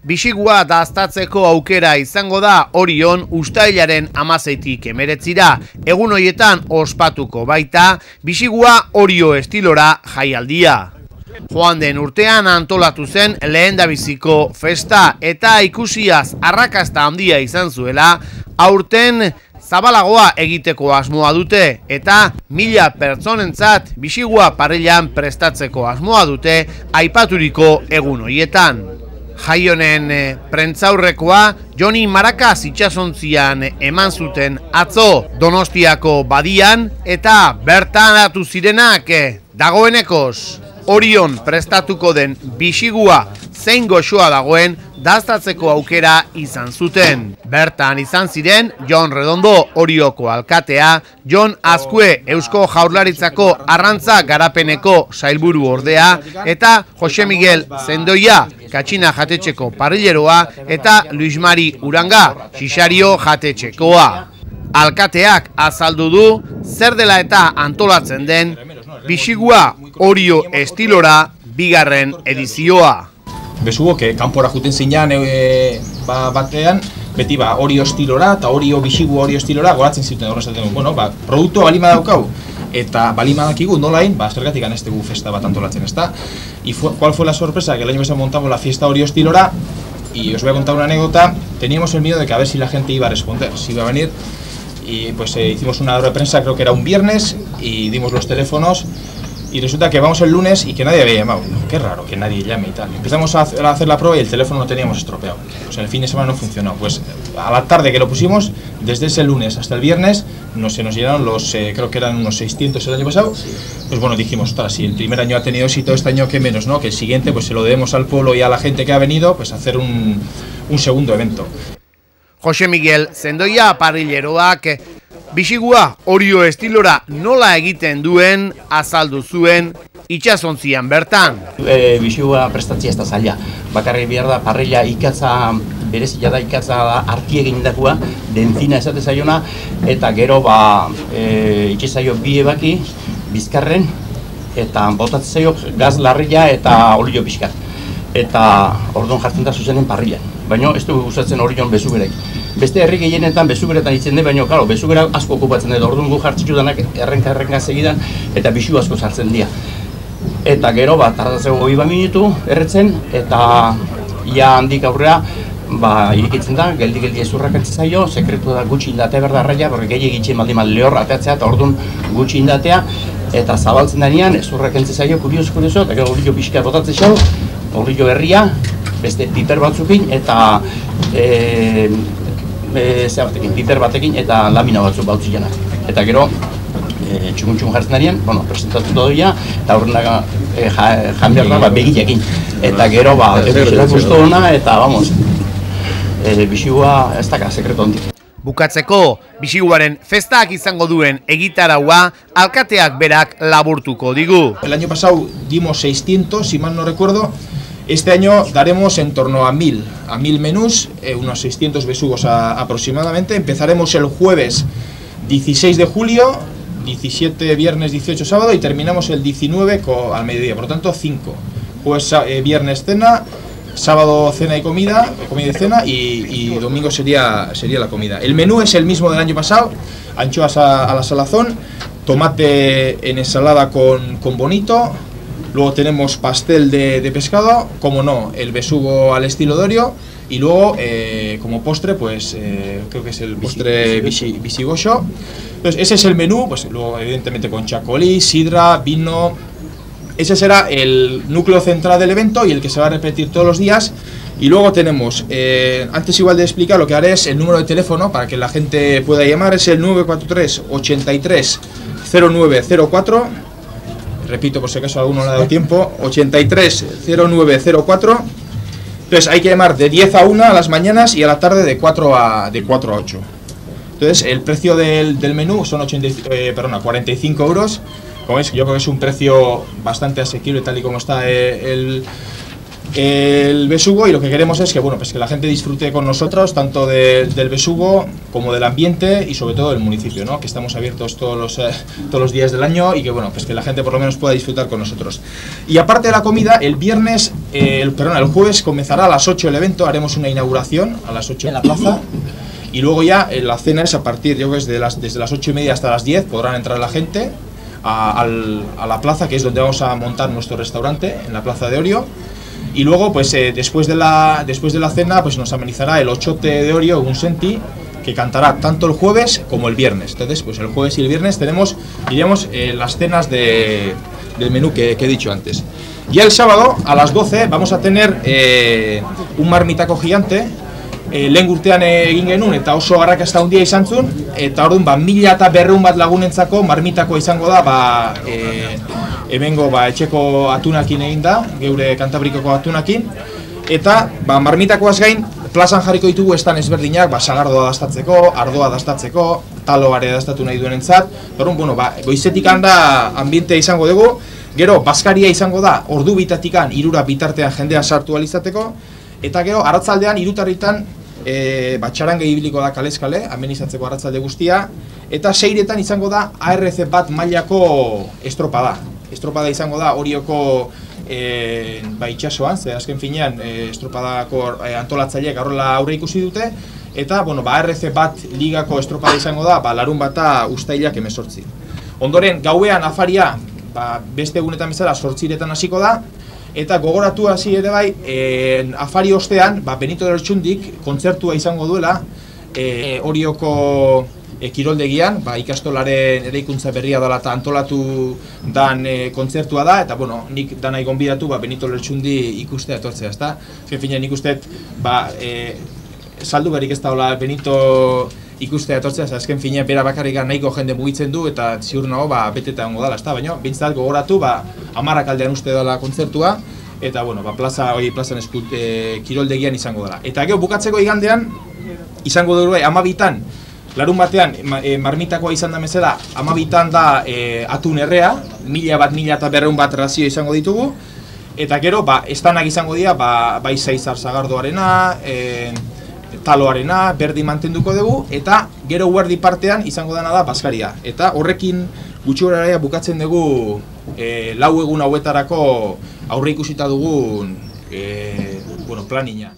Bisigua daztatzeko aukera izango da Orion uztailaren 16tik 19, egun horietan ospatuko baita Bisigua Orio estilora jaialdia. Joan den urtean antolatu zen lehendabiziko festa eta ikusiaz arrakasta handia izan zuela, aurten zabalagoa egiteko asmoa dute eta 1000 pertsonentzat Bisigua parrillan prestatzeko asmoa dute aipaturiko egun horietan. Jai honen prentzaurrekoa Joni Marakaz itsasontzian eman zuten atzo Donostiako badian eta bertan datu zirenak dagoenekoz Orion prestatuko den Bisigua zein goxoa dagoen daztatzeko aukera izan zuten. Bertan izan ziren Jon Redondo Orioko alkatea, Jon Azkue Eusko Jaurlaritzako arrantza garapeneko sailburu ordea eta Jose Miguel Zendoia Katxina jatetxeko parrilleroa eta Luis Mari Uranga Xixario jatetxekoa. Alkateak azaldu du zer dela eta antolatzen den Bisigua Orio estilora bigarren edizioa. Besugo, kanpora juten zinean batean, beti Orio estilora eta Bisigua Orio estilora goratzen zuten horrezaten. Bueno, produktua balima daukau eta balima dakigu nolain, zergatik anestegu festa bat antolatzen, ¿está? Y ¿cuál fue la sorpresa? Que el año pasado montamos la fiesta Orio estilora y os voy a contar una anécdota. Teníamos el miedo de que a ver si la gente iba a responder, si iba a venir. Y pues hicimos una hora de prensa, creo que era un viernes, y dimos los teléfonos. Y resulta que vamos el lunes y que nadie había llamado. Qué raro que nadie llame y tal. Empezamos a hacer la prueba y el teléfono lo teníamos estropeado. O sea, el fin de semana no funcionó. Pues a la tarde que lo pusimos, desde ese lunes hasta el viernes, se nos llenaron los, creo que eran unos 600 el año pasado. Pues bueno, dijimos, ostras, si el primer año ha tenido éxito, este año qué menos, ¿no? Que el siguiente pues se lo debemos al pueblo y a la gente que ha venido, pues hacer un segundo evento. Jose Miguel Zendoia parrilleroak Bisigua Orio estilora nola egiten duen azaldu zuen itsasontzian bertan. Bisigua prestatzea ez da zaila. Bakarrik behar da parrilla ikatza, berezia da ikatza arti egindakoa, dentzina esate zaiona, eta gero itxezaio bi ebaki, bizkarren, eta botatzen zaio gaz larria eta olio pixkat. Eta orduan jartzen da zuzenen parrillan. Baina ez dugu gustatzen Orion besugerek. Beste herri gehienetan besugeretan itzen de, baina claro, besugera asko okupatzen dut. Orduan gu jartzitzu danak errenka segidan eta bisu asko sartzen dira. Eta gero tardatzeko 20 minutu erretzen eta ia handik aurrera irikitzen da, geldi ezurrak entzen zaio, sekretu da gutxi indatea berda arraia, porque gehi egitxe maldiman lehor ateatzea eta orduan gutxi indatea eta zabaltzen denean ezurrak entzen zaio, kurioso, eta gero olio pixka botatzen zau, olio berria, beste piper batzukin eta piper batekin eta lamina batzuk bautzilenak. Eta gero txukun jartzen darien, presentatu doia eta horrenak jan behar da begilekin. Eta gero egitxera guztu hona eta Bisigua ez daka sekretu handik. Bukatzeko, Bisiguaren festak izango duen egitaraua alkateak berak laburtuko digu. El año pasado dimos 600, si mal no recuerdo. Este año daremos en torno a 1000 menús, unos 600 besugos aproximadamente. Empezaremos el jueves 16 de julio, 17 viernes, 18 sábado y terminamos el 19 al mediodía. Por lo tanto, 5. Jueves, viernes cena, sábado cena y comida y cena y domingo sería la comida. El menú es el mismo del año pasado, anchoas a la salazón, tomate en ensalada con bonito. Luego tenemos pastel de pescado, como no, el besugo al estilo de Orio. Y luego, como postre, pues creo que es el postre bisigosho. Entonces, ese es el menú, pues luego evidentemente con chacolí, sidra, vino. Ese será el núcleo central del evento y el que se va a repetir todos los días. Y luego tenemos, antes igual de explicar, lo que haré es el número de teléfono para que la gente pueda llamar, es el 943 83 0904. Repito por si acaso a alguno le ha dado tiempo, 83 0904. Entonces hay que llamar de 10 a 1 a las mañanas y a la tarde de 4 a 8. Entonces el precio del menú son 45 euros. Como veis, yo creo que es un precio bastante asequible tal y como está el el besugo, y lo que queremos es que, bueno, pues que la gente disfrute con nosotros tanto del besugo como del ambiente y sobre todo del municipio, ¿no? Que estamos abiertos todos los días del año y que, bueno, pues que la gente por lo menos pueda disfrutar con nosotros. Y aparte de la comida, el jueves comenzará a las 8 el evento, haremos una inauguración a las 8 en la plaza. Y luego ya la cena es a partir, yo creo que desde las 8:30 hasta las 10 podrán entrar la gente a la plaza, que es donde vamos a montar nuestro restaurante, en la plaza de Orio. Y luego, pues después de la cena, pues nos amenizará el Ochote de Orio, un senti, que cantará tanto el jueves como el viernes. Entonces, pues el jueves y el viernes tenemos, diríamos, las cenas del menú que he dicho antes. Y el sábado, a las 12, vamos a tener un marmitaco gigante. Lehen urtean egin genuen eta oso arrakasta handia izan zuen, eta orduan 1200 bat lagunentzako marmitakoa izango da, hemengo etxeko atunakin egin da, geure Kantabrikoko atunakin, eta marmitakoaz gain plazan jarriko ditugu estan ezberdinak, sagardoa dastatzeko, ardoa dastatzeko, taloare dastatu nahi duenentzat. Orduan, bueno, goizetik handa ambientea izango dugu, gero bazkaria izango da, ordu bitatikan 3 bitartean jendea sartu ahal izateko, eta gero arratzaldean 3 txaranga ibiliko da kalez-kale, amenizatzeko arratzalde guztia, eta 6 izango da ARC bat mailako estropada. Estropada izango da Orioko itxasoan, ze azken finean estropadako antolatzaileek horrela aurre ikusi dute, eta ARC bat ligako estropada izango da larunbata uztailak 18. Ondoren gauean afaria beste egunetan bezala 8 hasiko da, eta gogoratu hasi ere bai, afari ostean, Benito de Lertxundik kontzertua izango duela Orioko kiroldegian, ikastolaren eraikuntza berria dela eta antolatu dan kontzertua da, eta nik danai gonbidatu Benito Lertxundi ikustea etortzea, ezta? Fina nik usteet, saldu berik ez da Benito ikustea etortzea, azken fina bera bakarrik nahiko jende mugitzen du eta ziur nago beteta ongo dela, ezta? Baina, bintzat gogoratu, 10 aldean uste dela kontzertua, eta, plazan kiroldegian izango dela. Eta gero bukatzeko igandean, izango dugu 12 larun batean marmitakoa izan da bezala, 12 da atun errea, 1200 bat razio izango ditugu, eta gero, estanak izango dira, bai Zaizar Sagardoarena, taloarena, berdi mantenduko dugu, eta gero guardi partean izango dena da bazkaria. Eta horrekin gutxi gorara bukatzen dugu 4 egun hauetarako aurre ikusita dugun planina.